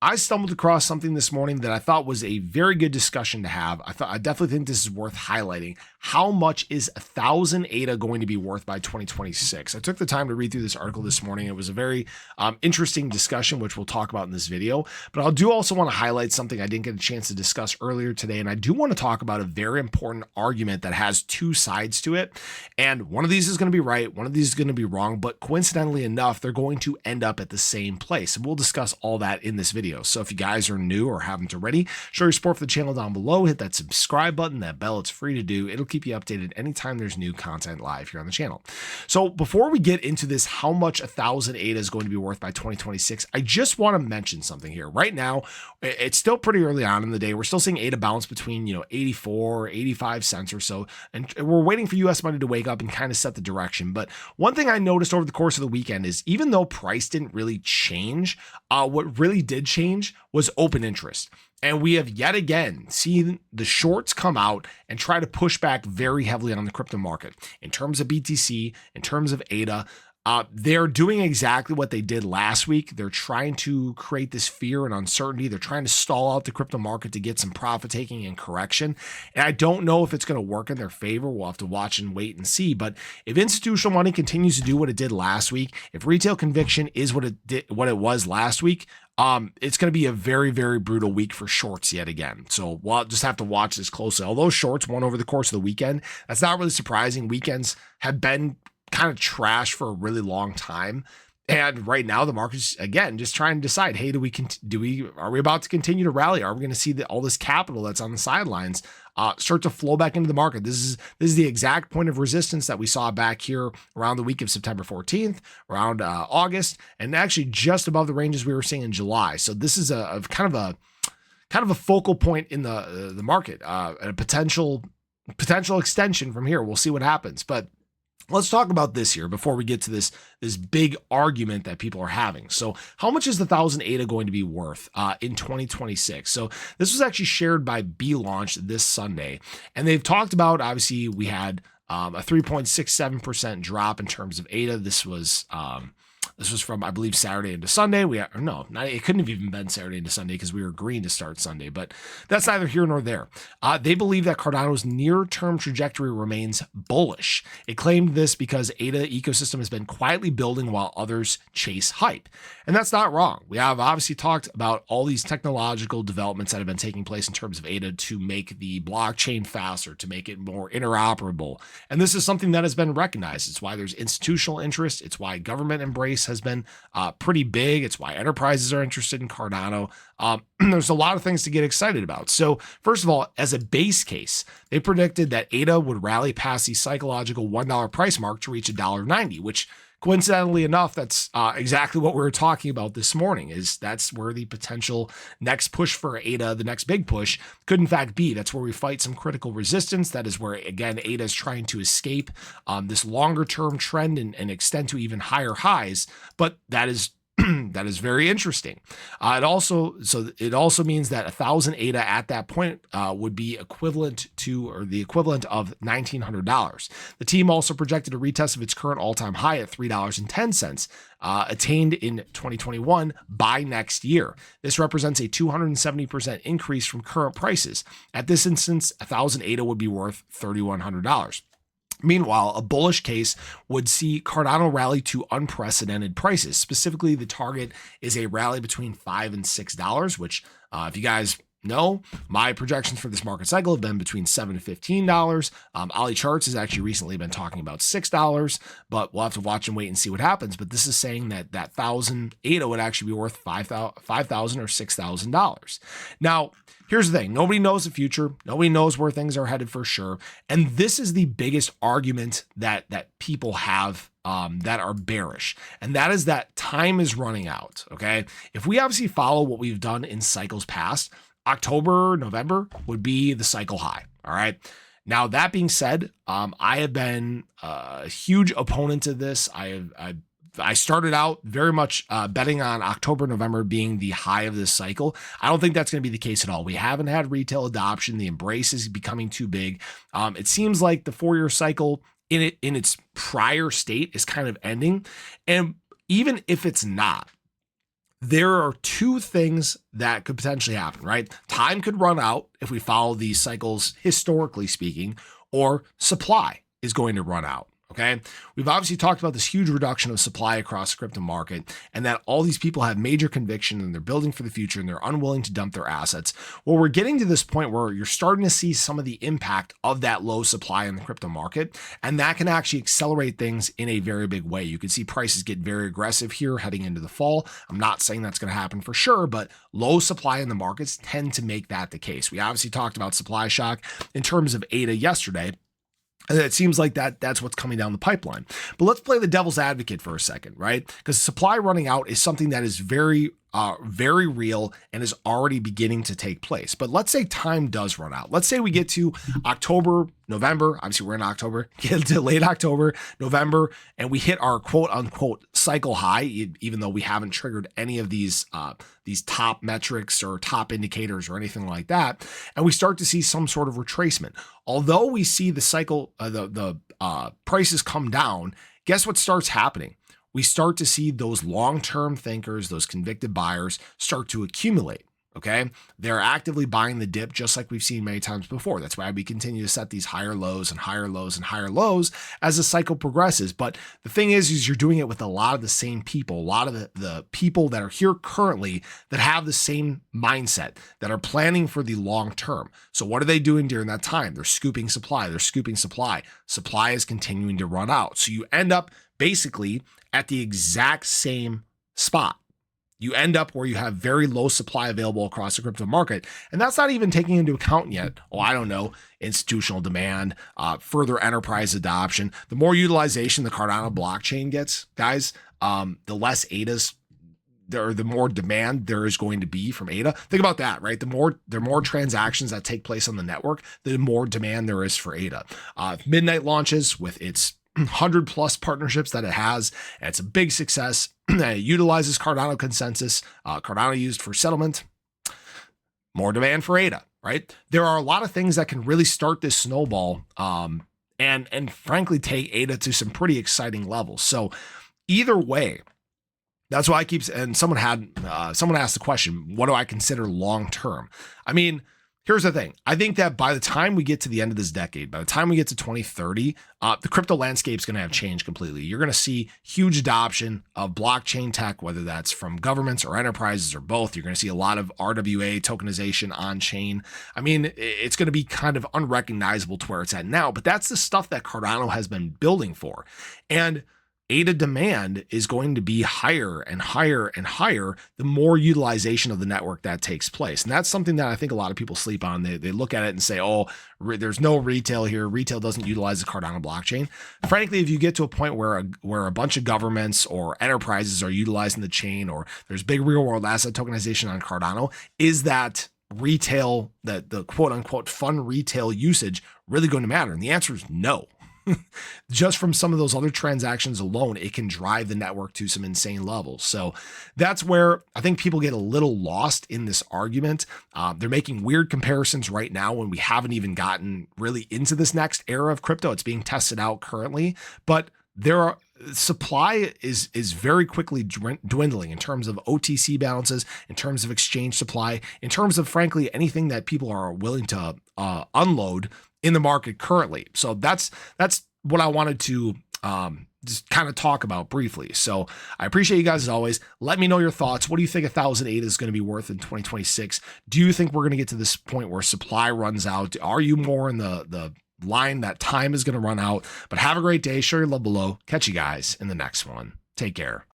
I stumbled across something this morning that I thought was a very good discussion to have. I definitely think this is worth highlighting. How much is 1,000 ADA going to be worth by 2026? I took the time to read through this article this morning. It was a very interesting discussion, which we'll talk about in this video. But I do also want to highlight something I didn't get a chance to discuss earlier today. And I do want to talk about a very important argument that has two sides to it. And one of these is going to be right. One of these is going to be wrong. But coincidentally enough, they're going to end up at the same place. And we'll discuss all that in this video. So if you guys are new or haven't already, show your support for the channel down below. Hit that subscribe button, that bell. It's free to do. It'll keep you updated anytime there's new content live here on the channel. So before we get into this, how much 1,000 ADA is going to be worth by 2026, I just want to mention something here. Right now, it's still pretty early on in the day. We're still seeing ADA bounce between 84, 85 cents or so. And we're waiting for US money to wake up and kind of set the direction. But one thing I noticed over the course of the weekend is even though price didn't really change, what really did change was open interest. And we have yet again seen the shorts come out and try to push back very heavily on the crypto market. In terms of BTC, in terms of ADA, they're doing exactly what they did last week. They're trying to create this fear and uncertainty. They're trying to stall out the crypto market to get some profit taking and correction. And I don't know if it's going to work in their favor. We'll have to watch and wait and see. But if institutional money continues to do what it did last week, if retail conviction is what it was last week, it's going to be a very, very brutal week for shorts yet again. So we'll just have to watch this closely. Although shorts won over the course of the weekend, that's not really surprising. Weekends have been kind of trash for a really long time. And right now the market's again just trying to decide, hey, are we about to continue to rally? Are we going to see all this capital that's on the sidelines start to flow back into the market? This is the exact point of resistance that we saw back here around the week of September 14th, around August, and actually just above the ranges we were seeing in July. So this is a kind of a focal point in the market, a potential extension from here. We'll see what happens, but let's talk about this here before we get to this big argument that people are having. So how much is the 1,000 ADA going to be worth in 2026? So this was actually shared by B-Launch this Sunday. And they've talked about, obviously, we had a 3.67% drop in terms of ADA. This was from, I believe, Saturday into Sunday. It couldn't have even been Saturday into Sunday because we were green to start Sunday, but that's neither here nor there. They believe that Cardano's near-term trajectory remains bullish. It claimed this because ADA ecosystem has been quietly building while others chase hype. And that's not wrong. We have obviously talked about all these technological developments that have been taking place in terms of ADA to make the blockchain faster, to make it more interoperable. And this is something that has been recognized. It's why there's institutional interest. It's why government embrace has been pretty big. It's why enterprises are interested in Cardano. There's a lot of things to get excited about. So first of all, as a base case, they predicted that ADA would rally past the psychological $1 price mark to reach $1.90, which coincidentally enough, that's exactly what we were talking about this morning. That's where the potential next push for ADA, the next big push, could in fact be. That's where we fight some critical resistance. That is where, again, ADA is trying to escape this longer term trend and extend to even higher highs. But that is that is very interesting. It also means that 1,000 ADA at that point would be equivalent to, or the equivalent of $1,900. The team also projected a retest of its current all-time high at $3.10, attained in 2021 by next year. This represents a 270% increase from current prices. At this instance, 1,000 ADA would be worth $3,100. Meanwhile, a bullish case would see Cardano rally to unprecedented prices. Specifically, the target is a rally between $5 and $6, which, if you guys know, my projections for this market cycle have been between $7 and $15. Ali Charts has actually recently been talking about $6, but we'll have to watch and wait and see what happens. But this is saying that 1,000 ADA would actually be worth $5,000 or $6,000. Now, here's the thing. Nobody knows the future. Nobody knows where things are headed for sure. And this is the biggest argument that people have that are bearish. And that is that time is running out. Okay. If we obviously follow what we've done in cycles past, October, November would be the cycle high. All right. Now, that being said, I have been a huge opponent to this. I started out very much betting on October, November being the high of this cycle. I don't think that's going to be the case at all. We haven't had retail adoption. The embrace is becoming too big. It seems like the 4-year cycle in its prior state is kind of ending. And even if it's not, there are two things that could potentially happen, right? Time could run out if we follow these cycles, historically speaking, or supply is going to run out. Okay. We've obviously talked about this huge reduction of supply across the crypto market and that all these people have major conviction and they're building for the future and they're unwilling to dump their assets. Well, we're getting to this point where you're starting to see some of the impact of that low supply in the crypto market. And that can actually accelerate things in a very big way. You can see prices get very aggressive here heading into the fall. I'm not saying that's going to happen for sure, but low supply in the markets tend to make that the case. We obviously talked about supply shock in terms of ADA yesterday. And it seems like that's what's coming down the pipeline. But let's play the devil's advocate for a second, right? Because supply running out is something that is very real and is already beginning to take place. But let's say time does run out. Let's say we get to October, November. Obviously, we're in October. Get to late October, November, and we hit our quote unquote cycle high, even though we haven't triggered any of these top metrics or top indicators or anything like that. And we start to see some sort of retracement. Although we see the cycle, the prices come down, guess what starts happening? We start to see those long-term thinkers, those convicted buyers start to accumulate. Okay. They're actively buying the dip, just like we've seen many times before. That's why we continue to set these higher lows and higher lows and higher lows as the cycle progresses. But the thing is you're doing it with a lot of the same people, a lot of the people that are here currently that have the same mindset, that are planning for the long term. So what are they doing during that time? They're scooping supply. They're scooping supply. Supply is continuing to run out. So you end up basically at the exact same spot. You end up where you have very low supply available across the crypto market. And that's not even taking into account yet, institutional demand, further enterprise adoption. The more utilization the Cardano blockchain gets, guys, the less ADAs the more demand there is going to be from ADA. Think about that, right? The more transactions that take place on the network, the more demand there is for ADA. Midnight launches with its 100+ partnerships that it has. And it's a big success. It utilizes Cardano consensus, Cardano used for settlement, more demand for ADA, right? There are a lot of things that can really start this snowball and frankly take ADA to some pretty exciting levels. So either way, that's why I keep, and someone asked the question, what do I consider long-term? I mean, here's the thing. I think that by the time we get to the end of this decade, by the time we get to 2030, the crypto landscape is going to have changed completely. You're going to see huge adoption of blockchain tech, whether that's from governments or enterprises or both. You're going to see a lot of RWA tokenization on chain. I mean, it's going to be kind of unrecognizable to where it's at now, but that's the stuff that Cardano has been building for. And ADA demand is going to be higher and higher and higher the more utilization of the network that takes place. And that's something that I think a lot of people sleep on. They look at it and say, oh, there's no retail here. Retail doesn't utilize the Cardano blockchain. Frankly, if you get to a point where a bunch of governments or enterprises are utilizing the chain, or there's big real world asset tokenization on Cardano, is that retail, the quote unquote fun retail usage really going to matter? And the answer is no. Just from some of those other transactions alone, it can drive the network to some insane levels. So that's where I think people get a little lost in this argument. They're making weird comparisons right now when we haven't even gotten really into this next era of crypto. It's being tested out currently, but supply is very quickly dwindling in terms of OTC balances, in terms of exchange supply, in terms of frankly anything that people are willing to unload in the market currently. So that's what I wanted to just kind of talk about briefly. So I appreciate you guys as always. Let me know your thoughts. What do you think 1,008 is going to be worth in 2026? Do you think we're going to get to this point where supply runs out? Are you more in the line that time is going to run out? But have a great day. Share your love below. Catch you guys in the next one. Take care.